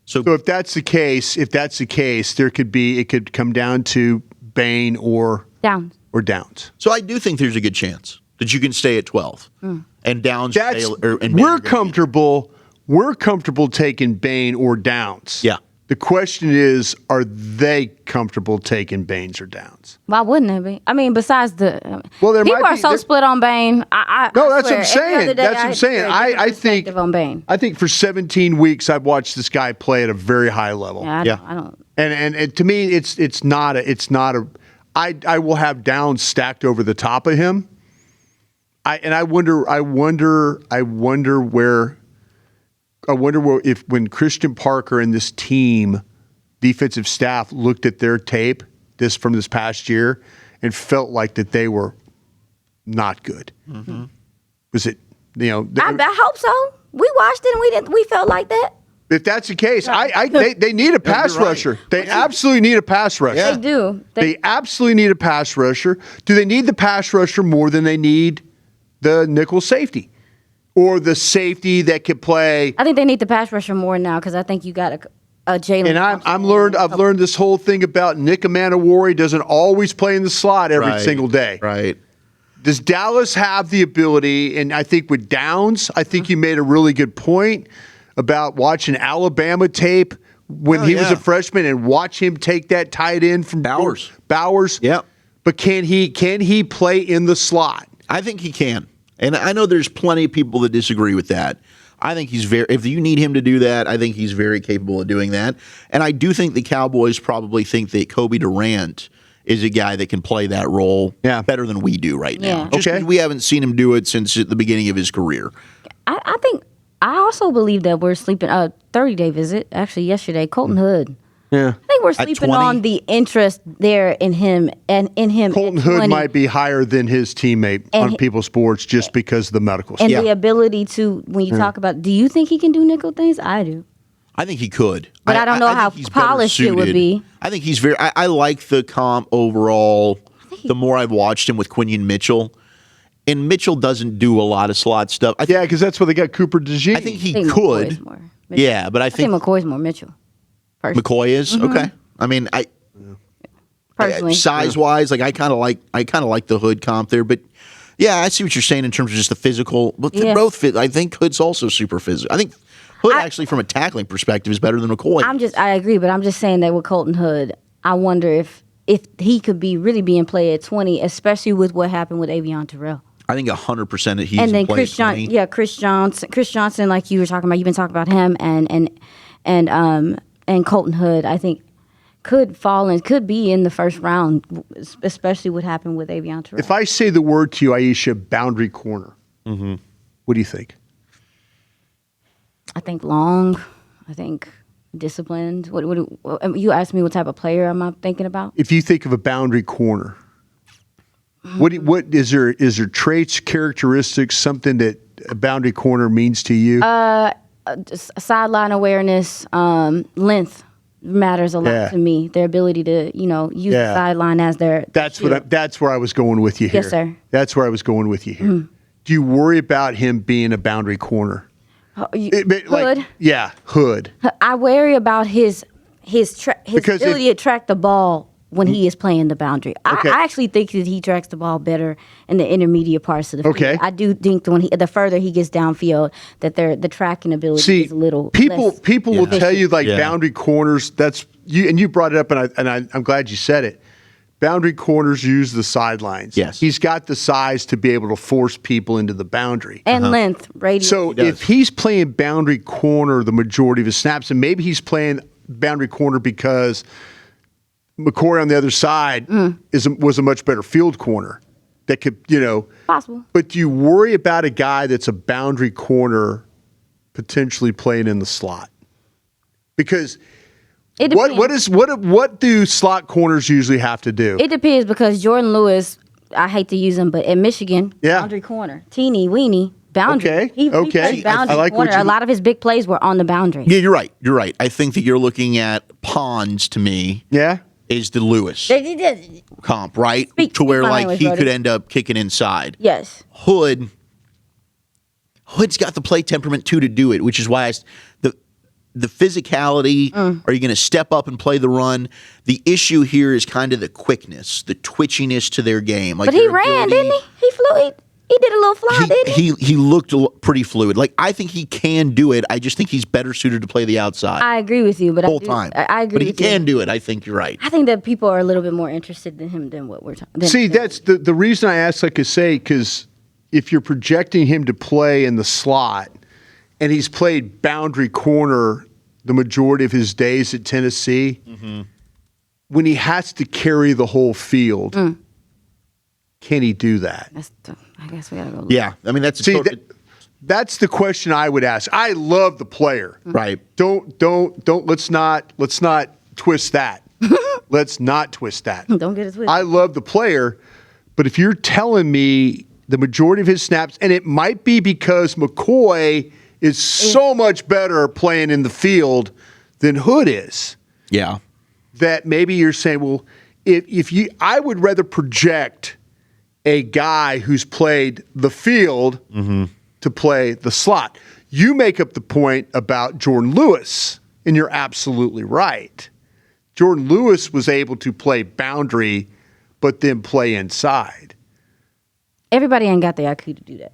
So if that's the case, it could come down to Bane or Downs. So I do think there's a good chance that you can stay at 12. And Downs we're comfortable taking Bane or Downs. Yeah. The question is, are they comfortable taking Banes or Downs? Why wouldn't it be? I mean, besides there people might are so split on Bane. That's what I'm saying. I think on Bane. I think for 17 weeks I've watched this guy play at a very high level. Yeah, I don't. And to me, it's not a. I will have Downs stacked over the top of him. I wonder where if when Christian Parker and this team, defensive staff, looked at their tape from this past year and felt like that they were not good. Was it? I hope so. We watched it and we felt like that. If that's the case, they need a pass rusher. They absolutely need a pass rusher. Yeah. They do. They absolutely need a pass rusher. Do they need the pass rusher more than they need the nickel safety? Or the safety that could play? I think they need the pass rusher more now because I think you got a Jalen. And I've learned this whole thing about Nick Amanawari doesn't always play in the slot every single day. Right. Does Dallas have the ability? And I think with Downs, I think you made a really good point about watching Alabama tape when he was a freshman and watch him take that tight end from Bowers. Yeah. But can he play in the slot? I think he can. And I know there's plenty of people that disagree with that. I think he's if you need him to do that, I think he's very capable of doing that. And I do think the Cowboys probably think that Kobe Durant is a guy that can play that role better than we do right now. Yeah. Just because we haven't seen him do it since the beginning of his career. I think I also believe that we're sleeping. 30-day visit actually yesterday. Colton Hood. Yeah. I think we're sleeping on the interest there in him and in him. Colton Hood might be higher than his teammate on People's Sports just because of the medical stuff. And the ability to, when you talk about, do you think he can do nickel things? I do. I think he could. But I don't know how polished it would be. I think he's very, I like the comp overall. The more I've watched him with Quinion Mitchell. And Mitchell doesn't do a lot of slot stuff. Because that's where they got Cooper DeJean. I think he could. Yeah, but I think McCoy's more Mitchell. Personally. McCoy is okay. I mean, personally, size wise, like I kind of like the Hood comp there, but yeah, I see what you're saying in terms of just the physical. But they both fit. I think Hood's also super physical. I think Hood actually, from a tackling perspective, is better than McCoy. I agree, but I'm just saying that with Colton Hood, I wonder if he could be really being played at 20, especially with what happened with Avion Terrell. I think 100% that he's and then Chris Johnson, like you were talking about, you've been talking about him and Colton Hood, I think could be in the first round, especially what happened with Avion Terrell. If I say the word to you, Iisha, boundary corner, what do you think? I think long. I think disciplined. What you asked me what type of player am I thinking about? If you think of a boundary corner, what is there traits, characteristics, something that a boundary corner means to you? Sideline awareness, length matters a lot to me. Their ability to, use the sideline as their. That's where I was going with you here. Yes, sir. That's where I was going with you here. Do you worry about him being a boundary corner? Hood. Hood. I worry about his ability to track the ball when he is playing the boundary. Okay. I actually think that he tracks the ball better in the intermediate parts of the field. Okay. I do think that the further he gets downfield, that the tracking ability is a little less people will tell you efficient. boundary corners. That's you, and you brought it up, and I'm glad you said it. Boundary corners use the sidelines. Yes, he's got the size to be able to force people into the boundary and length, radius. So if he's playing boundary corner the majority of his snaps, and maybe he's playing boundary corner because McCoy on the other side was a much better field corner that could, possible. But do you worry about a guy that's a boundary corner potentially playing in the slot? Because what do slot corners usually have to do? It depends, because Jordan Lewis, I hate to use him, but at Michigan, boundary corner, teeny weeny. Boundary. Okay. He played boundary I like corner. what A lot of his big plays were on the boundary. Yeah, you're right. You're right. I think that you're looking at Pons to me. Yeah. Is the Lewis comp, right? Speak to where language, he brother. could end up kicking inside. Yes. Hood's got the play temperament too to do it, which is why the physicality. Are you going to step up and play the run? The issue here is kind of the quickness, the twitchiness to their game. But he ran, didn't he? He flew. He did a little fly, didn't he? He looked pretty fluid. I think he can do it. I just think he's better suited to play the outside. I agree with you, but I agree. But he can do it. I think you're right. I think that people are a little bit more interested in him than what we're talking. See, that's the reason I asked, like I say, because if you're projecting him to play in the slot, and he's played boundary corner the majority of his days at Tennessee, when he has to carry the whole field, can he do that? I guess we gotta go. Yeah, I mean that's that's the question I would ask. I love the player, right? Don't. Let's not twist that. Let's not twist that. Don't get it twisted. I love the player, but if you're telling me the majority of his snaps, and it might be because McCoy is so much better playing in the field than Hood is. Yeah, that maybe you're saying, well, I would rather project a guy who's played the field to play the slot. You make up the point about Jordan Lewis, and you're absolutely right. Jordan Lewis was able to play boundary, but then play inside. Everybody ain't got the IQ to do that.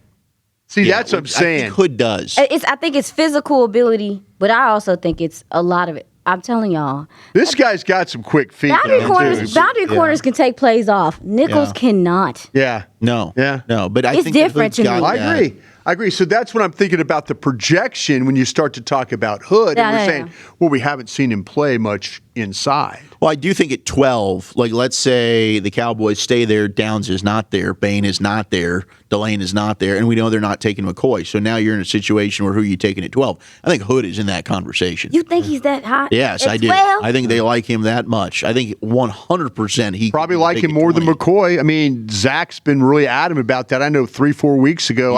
See, that's what I'm saying. I think Hood does. I think it's physical ability, but I also think it's a lot of it. I'm telling y'all, This guy's got some quick feet. boundary though, corners, too. corners can take plays off. Nickels Yeah. cannot. Yeah. No. Yeah. No. But I It's think that different Hood's to me. got I that. agree. I agree. So that's what I'm thinking about the projection when you start to talk about Hood. And we're Yeah. saying, well, we haven't seen him play much inside. Well, I do think at 12, like let's say the Cowboys stay there, Downs is not there, Bane is not there, Delane is not there, and we know they're not taking McCoy. So now you're in a situation where who are you taking at 12? I think Hood is in that conversation. You think he's that hot? Yes, at I do. 12? I think they like him that much. I think 100% he Probably could like take him it more than 20. McCoy. I mean, Zach's been really adamant about that. I know 3-4 weeks ago,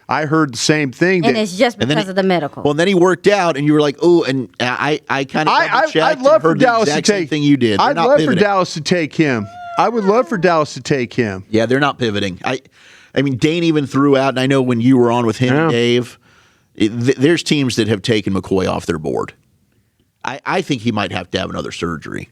I heard the same thing. And that- it's just And then because of the medical. Well, then he worked out, and you were like, "Oh!" And I kind of I'd love for heard the Dallas to exact same take thing you did. They're I'd not love for pivoting. Dallas to take him. I would love for Dallas to take him. Yeah, they're not pivoting. I mean, Dane even threw out, and I know when you were on with him and Dave, there's teams that have taken McCoy off their board. I think he might have to have another surgery.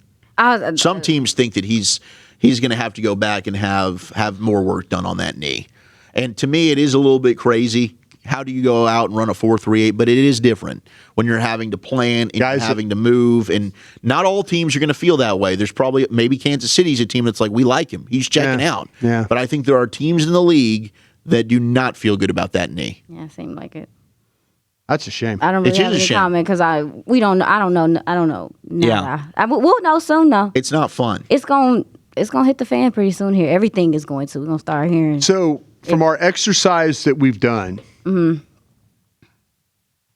Some teams think that he's going to have to go back and have more work done on that knee. And to me, it is a little bit crazy. How do you go out and run a 4.38? But it is different when you're having to plan and Guys, you're having to move. And not all teams are going to feel that way. There's probably maybe Kansas City's a team that's like, we like him. He's checking out. Yeah. But I think there are teams in the league that do not feel good about that knee. yeah, seemed like it. That's a shame. I don't It really is have a any shame. comment because I don't know. Yeah. We'll know soon though. It's not fun. It's gonna hit the fan pretty soon here. Everything is going to. We're gonna start hearing. So, from our exercise that we've done,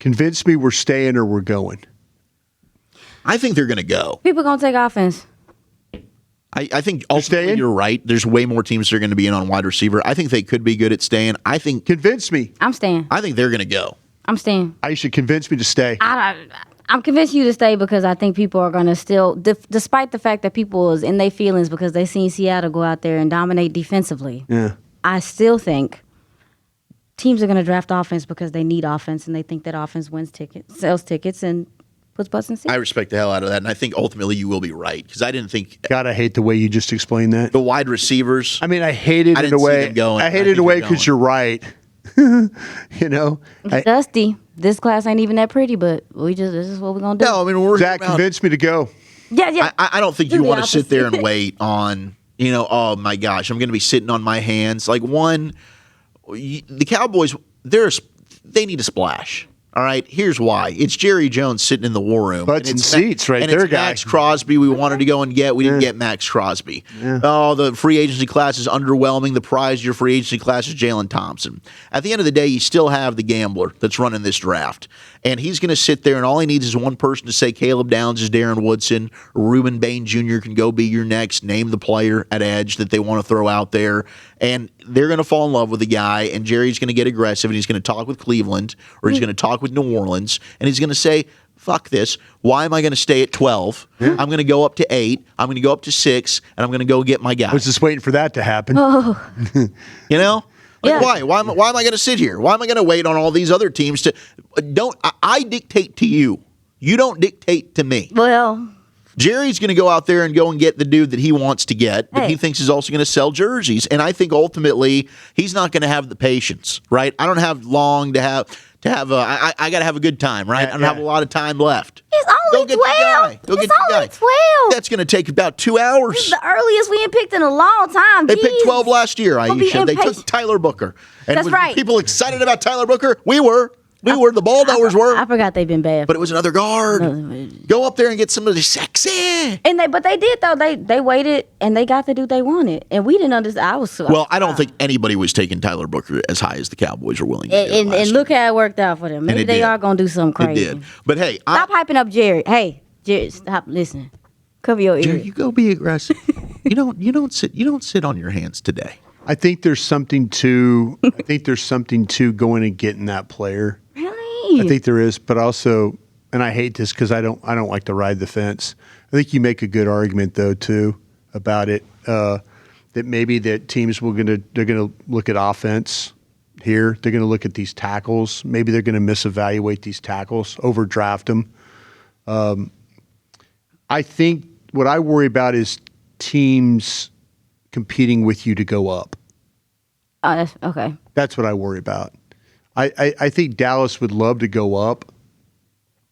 convince me we're staying or we're going. I think they're going to go. People gonna take offense. I think ultimately staying? you're right. There's way more teams that are going to be in on wide receiver. I think they could be good at staying. I think Convince me. I'm staying. they're going to go. I'm staying. Iisha, convince me to stay. I'm convinced you to stay because I think people are going to still, despite the fact that people is in their feelings because they seen Seattle go out there and dominate defensively. Yeah. I still think teams are going to draft offense because they need offense and they think that offense wins tickets, sells tickets, and puts butts in seats. I respect the hell out of that, and I think ultimately you will be right because I didn't think God, I hate the way you just explained that. the wide receivers. I mean, I hate it I in a didn't see way. them going. I I hate it think in a way they're because going. you're right. You know, It's dusty. This class ain't even that pretty, but this is what we're going to do. No, I mean we're Zach convinced me to go. Yeah. I don't think Do you the want to sit there and opposite. wait on, oh my gosh, I'm going to be sitting on my hands. Like the Cowboys, they need a splash. All right, here's why. It's Jerry Jones sitting in the war room. Butts and it's seats right and there, it's guy. Max Crosby we wanted to go and get. We didn't get Max Crosby. Oh, the free agency class is underwhelming. The prize of your free agency class is Jalen Thompson. At the end of the day, you still have the gambler that's running this draft. And he's going to sit there, and all he needs is one person to say Caleb Downs is Darren Woodson, or Reuben Bane Jr. can go be your next, name the player at edge that they want to throw out there. And they're going to fall in love with the guy, and Jerry's going to get aggressive, and he's going to talk with Cleveland, or he's going to talk with New Orleans, and he's going to say, fuck this. Why am I going to stay at 12? I'm going to go up to 8. I'm going to go up to 6, and I'm going to go get my guy. I was just waiting for that to happen. You know? Like, Yeah. why? Why am I going to sit here? Why am I going to wait on all these other teams to I dictate to you. You don't dictate to me. Well, Jerry's going to go out there and go and get the dude that he wants to get, but Hey. he thinks he's also going to sell jerseys. And I think ultimately he's not going to have the patience, right? I don't have long to have I got to have a good time, right? I don't have a lot of time left. it's Go only get your 12. guy. Go get It's your only guy. 12. That's going to take about 2 hours. This is the earliest we ain't picked in a long time. They picked 12 last year, Don't be Iisha. They took impatient. Tyler Booker. And That's was right. people excited about Tyler Booker? We were. The ball knowers were. I forgot they've been bad. But it was another guard. Go up there and get somebody sexy. But they did though. They waited and they got the dude they wanted, and we didn't understand. I was Well, I don't think anybody was taking Tyler Booker as high as the Cowboys were willing to do and last look how it worked out for them. Maybe it they did. are gonna do something year. crazy. It did. But hey, Stop hyping up Jerry. Hey, Jerry, stop listening. Cover your Jerry, ears. you go be aggressive. you don't sit on your hands today. I think there's something to going and getting that player. Really? I think there is, but also, and I hate this because I don't like to ride the fence. I think you make a good argument though too about it that maybe that teams they're gonna look at offense here. They're gonna look at these tackles. Maybe they're gonna misevaluate these tackles, overdraft them. I think what I worry about is teams competing with you to go up. Oh, that's okay. That's what I worry about. I think Dallas would love to go up,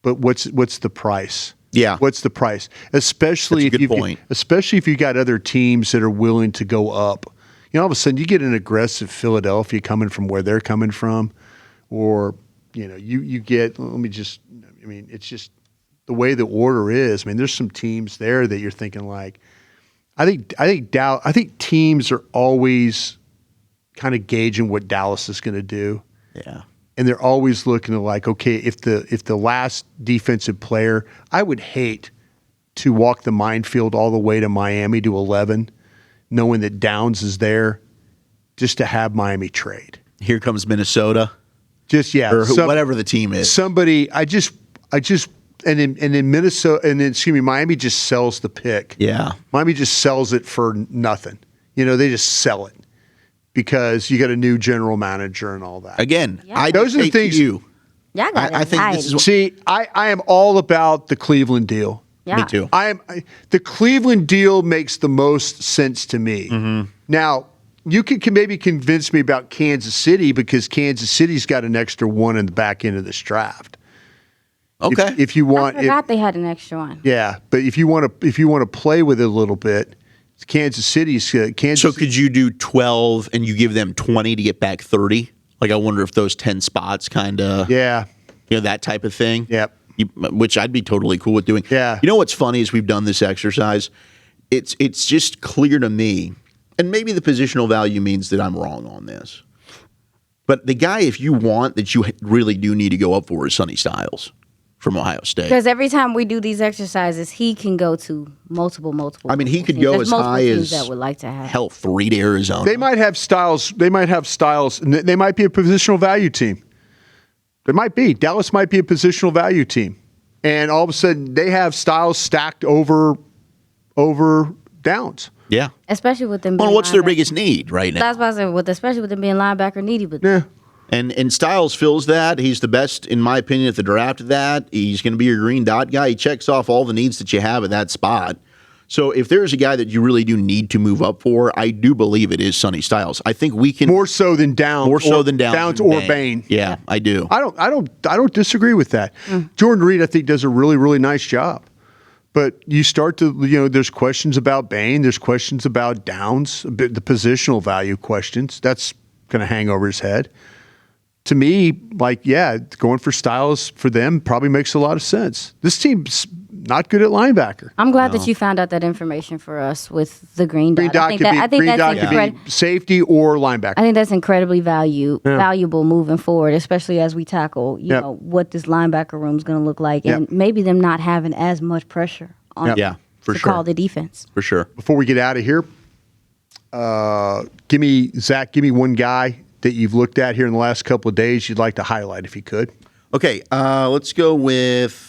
but what's the price? Yeah. What's the price? Especially That's a if good you point. especially if you got other teams that are willing to go up. All of a sudden you get an aggressive Philadelphia coming from where they're coming from, or you get. It's just the way the order is. There's some teams there that you're thinking like. I think teams are always kind of gauging what Dallas is going to do. Yeah. And they're always looking at like, okay, if the last defensive player, I would hate to walk the minefield all the way to Miami to 11, knowing that Downs is there, just to have Miami trade. Here comes Minnesota. Just Or whatever the team is. Somebody, and then Minnesota, and then Miami just sells the pick. Yeah. Miami just sells it for nothing. They just sell it because you got a new general manager and all that. Again, Yeah. I Those are the dictate to things- you. Y'all got I think this is See, I am all about the Cleveland deal. yeah. Me too. The Cleveland deal makes the most sense to me. Mm-hmm. Now, you can maybe convince me about Kansas City because Kansas City's got an extra one in the back end of this draft. Okay. If you I want, forgot they had an extra one. yeah, but if you want to play with it a little bit, Kansas City's Kansas. So could you do 12 and you give them 20 to get back 30? Like, I wonder if those 10 spots kind of, Yeah, that type of thing. Yep. Which I'd be totally cool with doing. Yeah. You know what's funny is we've done this exercise. It's just clear to me, and maybe the positional value means that I'm wrong on this. But the guy, if you want, that you really do need to go up for is Sonny Styles from Ohio State. Because every time we do these exercises, he can go to multiple. I mean, he could teams. go There's as multiple high teams as that would like to have. hell 3 to Arizona. they might have Styles. They might have Styles. And they might be a positional value team. It might be. Dallas might be a positional value team, and all of a sudden they have Styles stacked over Downs. Yeah. Especially with them being Well, what's their linebacker. biggest need right now? That's why I said, especially with them being linebacker needy. But Yeah. And Styles fills that. He's the best, in my opinion, at the draft of that. He's going to be your green dot guy. He checks off all the needs that you have at that spot. So if there's a guy that you really do need to move up for, I do believe it is Sonny Styles. I think we can More so than Downs. Downs or Bane. Yeah, I do. I don't disagree with that. Jordan Reed, I think, does a really, really nice job. But you start to, there's questions about Bane. There's questions about Downs, the positional value questions. That's going to hang over his head. To me, going for Styles for them probably makes a lot of sense. This team's not good at linebacker. I'm glad that you found out that information for us with the green dot. I think that's could be safety or linebacker. I think that's incredibly valuable moving forward, especially as we tackle, what this linebacker room is going to look like, and maybe them not having as much pressure on Yeah, for to sure. call the defense. For sure. Before we get out of here, give me one guy that you've looked at here in the last couple of days you'd like to highlight if you could. Okay, let's go with.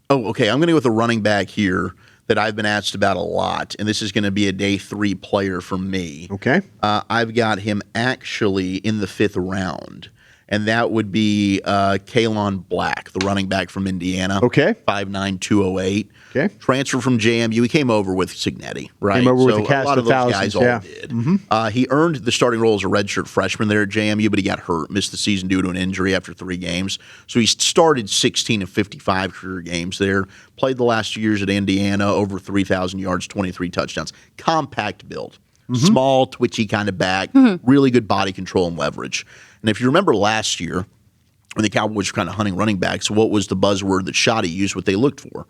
I'm going to go with a running back here that I've been asked about a lot, and this is going to be a day 3 player for me. Okay. I've got him actually in the 5th round, and that would be Kaelon Black, the running back from Indiana. Okay. 5'9", 208. Okay. Transfer from JMU. He came over with Signetti, right? Came over with So the cast a lot of of those thousands, guys all did. He earned the starting role as a redshirt freshman there at JMU, but he got hurt, missed the season due to an injury after 3 games. So he started 16 of 55 career games there. Played the last 2 years at Indiana, over 3,000 yards, 23 touchdowns. Compact build. Small, twitchy kind of back. Really good body control and leverage. And if you remember last year, when the Cowboys were kind of hunting running backs, what was the buzzword that Shoddy used? What they looked for?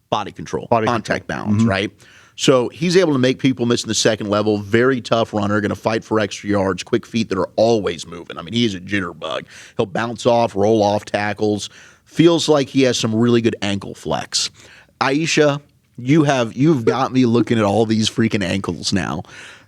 Body control, contact balance, right? So he's able to make people miss in the second level. Very tough runner, going to fight for extra yards, quick feet that are always moving. I mean, he is a jitterbug. He'll bounce off, roll off tackles. Feels like he has some really good ankle flex. Iisha, you've got me looking at all these freaking ankles now.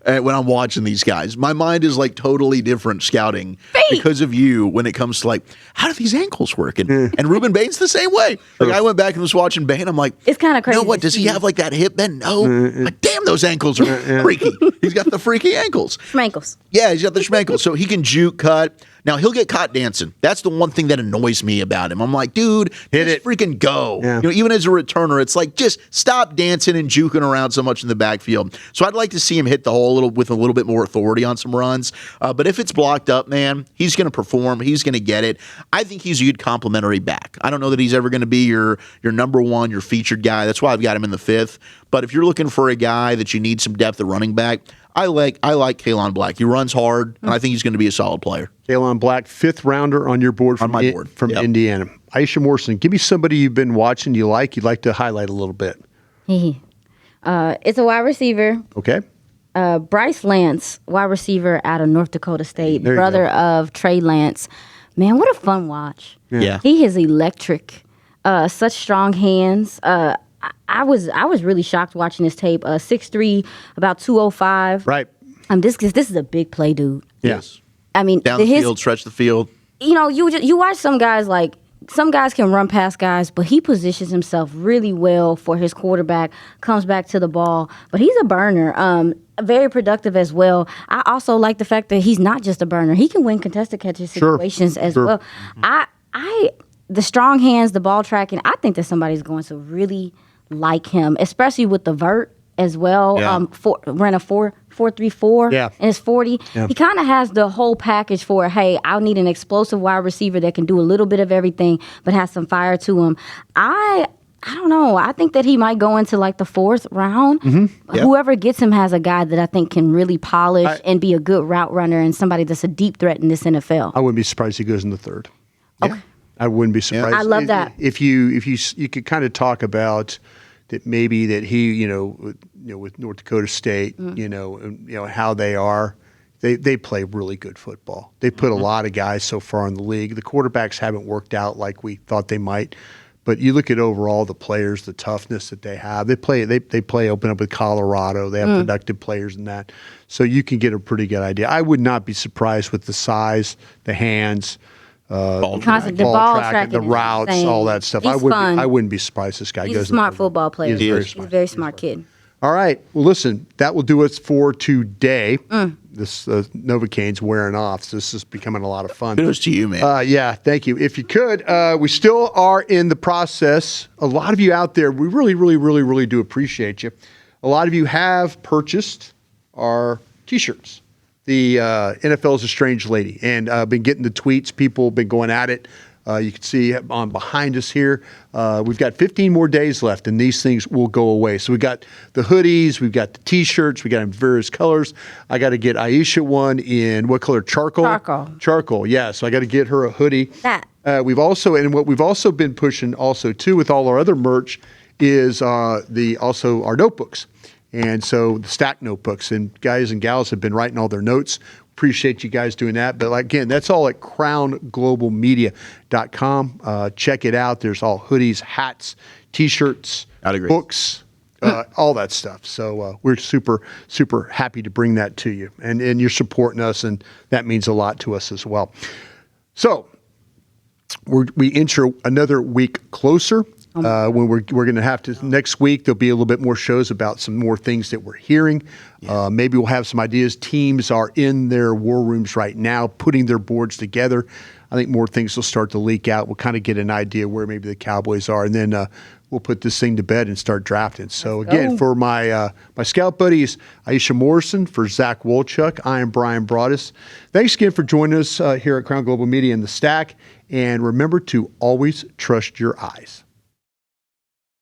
When I'm watching these guys, my mind is like totally different scouting because of you when it comes to like, how do these ankles work? And Ruben Bane's the same way. Like I went back and was watching Bane. I'm like, It's kind of crazy. you know what? Does he have like that hip bend? No. Like, damn, those ankles are freaky. He's got the freaky ankles. Schmankles. Yeah, he's got the schmankles. So he can juke cut. Now, he'll get caught dancing. That's the one thing that annoys me about him. I'm like, dude, just freaking go. Yeah. Even as a returner, it's like, just stop dancing and juking around so much in the backfield. So I'd like to see him hit the hole with a little bit more authority on some runs. But if it's blocked up, man, he's going to perform. He's going to get it. I think he's a good complimentary back. I don't know that he's ever going to be your number one, your featured guy. That's why I've got him in the 5th. But if you're looking for a guy that you need some depth at running back, I like Kaelon Black. He runs hard, and I think he's going to be a solid player. Kaelon Black, 5th rounder on your board from, from Indiana. Iisha Morrison, give me somebody you've been watching you'd like to highlight a little bit. It's a wide receiver. Okay. Bryce Lance, wide receiver out of North Dakota State, brother of Trey Lance. Man, what a fun watch. Yeah. He is electric. Such strong hands. I was really shocked watching this tape. 6'3", about 205. Right. This is a big play, dude. Yes. I mean, down the field, stretch the field. You watch some guys some guys can run past guys, but he positions himself really well for his quarterback, comes back to the ball. But he's a burner. Very productive as well. I also like the fact that he's not just a burner. He can win contested catches situations as well. The strong hands, the ball tracking, I think that somebody's going to really like him, especially with the vert as well. Yeah. Ran a 4.34 in his 40. Yeah. He kind of has the whole package for, hey, I need an explosive wide receiver that can do a little bit of everything but has some fire to him. I don't know. I think that he might go into like the 4th round. Mm-hmm. Yep. Whoever gets him has a guy that I think can really polish and be a good route runner and somebody that's a deep threat in this NFL. I wouldn't be surprised if he goes in the 3rd. Okay. Yeah. I wouldn't be surprised. I love that. If you could kind of talk about that, maybe that he, with North Dakota State, how they are. They play really good football. They put a lot of guys so far in the league. The quarterbacks haven't worked out like we thought they might. But you look at overall the players, the toughness that they have. They play open up with Colorado. They have productive players in that. So you can get a pretty good idea. I would not be surprised with the size, the hands, ball tracking, the routes, all that stuff. I wouldn't be surprised this guy goes. He's a smart football player. He's a very smart kid. All right. Well, listen, that will do us for today. This Novocaine's wearing off, so this is becoming a lot of fun. Kudos to you, man. Yeah, thank you. If you could, we still are in the process. A lot of you out there, we really, really, really, really do appreciate you. A lot of you have purchased our T-shirts. The NFL is a Strange Lady, and I've been getting the tweets. People have been going at it. You can see on behind us here, we've got 15 more days left, and these things will go away. So we got the hoodies, we've got the T-shirts, we got them in various colors. I got to get Iisha one in what color? Charcoal. Charcoal. Yeah. So I got to get her a hoodie. We've also been pushing also too with all our other merch is our notebooks. And so the stack notebooks, and guys and gals have been writing all their notes. Appreciate you guys doing that. But again, that's all at crownglobalmedia.com. Check it out. There's all hoodies, hats, T-shirts, books, all that stuff. So we're super, super happy to bring that to you. And you're supporting us, and that means a lot to us as well. So we enter another week closer. When we're going to have to next week, there'll be a little bit more shows about some more things that we're hearing. Maybe we'll have some ideas. Teams are in their war rooms right now, putting their boards together. I think more things will start to leak out. We'll kind of get an idea where maybe the Cowboys are, and then we'll put this thing to bed and start drafting. So again, for my scout buddies, Iisha Morrison, for Zach Wolchuk, I am Bryan Broaddus. Thanks again for joining us here at Crown Global Media in the Stack. And remember to always trust your eyes.